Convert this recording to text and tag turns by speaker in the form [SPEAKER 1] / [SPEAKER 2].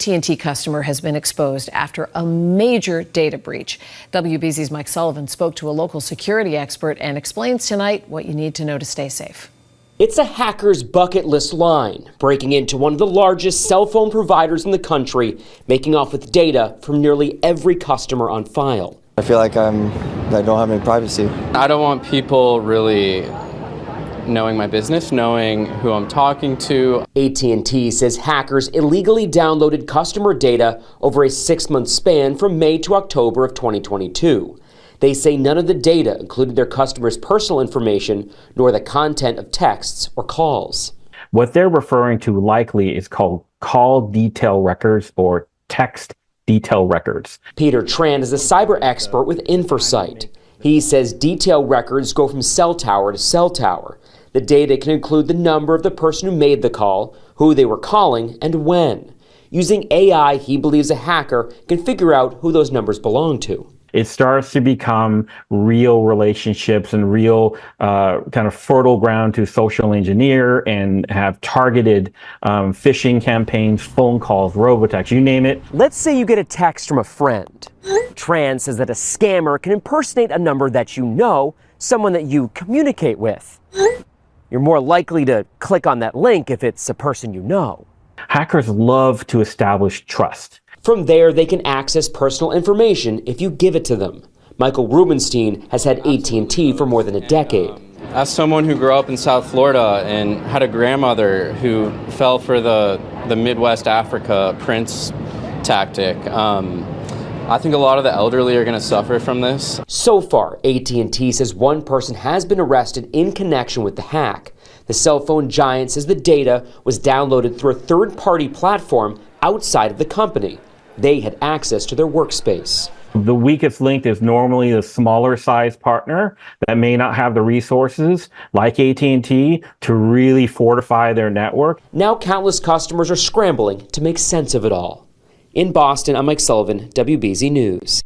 [SPEAKER 1] AT&T customer has been exposed after a major data breach. WBZ's Mike Sullivan spoke to a local security expert and explains tonight what you need to know to stay safe.
[SPEAKER 2] It's a hacker's bucket list line, breaking into one of the largest cell phone providers in the country, making off with data from nearly every customer on file.
[SPEAKER 3] I feel like I don't have any privacy.
[SPEAKER 4] I don't want people really knowing my business, knowing who I'm talking to.
[SPEAKER 2] AT&T says hackers illegally downloaded customer data over a 6-month span from May to October of 2022. They say none of the data included their customers' personal information, nor the content of texts or calls.
[SPEAKER 5] What they're referring to likely is called call detail records or text detail records.
[SPEAKER 2] Peter Tran is a cyber expert with Inversight. He says detail records go from cell tower to cell tower. The data can include the number of the person who made the call, who they were calling, and when. Using AI, he believes a hacker can figure out who those numbers belong to.
[SPEAKER 5] It starts to become real relationships and real kind of fertile ground to social engineer and have targeted phishing campaigns, phone calls, robotext, you name it.
[SPEAKER 2] Let's say you get a text from a friend. Tran says that a scammer can impersonate a number that you know, someone that you communicate with. You're more likely to click on that link if it's a person you know.
[SPEAKER 5] Hackers love to establish trust.
[SPEAKER 2] From there, they can access personal information if you give it to them. Michael Rubenstein has had AT&T for more than a decade.
[SPEAKER 4] As someone who grew up in South Florida and had a grandmother who fell for the Midwest Africa Prince tactic, I think a lot of the elderly are going to suffer from this.
[SPEAKER 2] So far, AT&T says one person has been arrested in connection with the hack. The cell phone giant says the data was downloaded through a third-party platform outside of the company. They had access to their workspace.
[SPEAKER 5] The weakest link is normally the smaller size partner that may not have the resources, like AT&T, to really fortify their network.
[SPEAKER 2] Now countless customers are scrambling to make sense of it all. In Boston, I'm Mike Sullivan, WBZ News.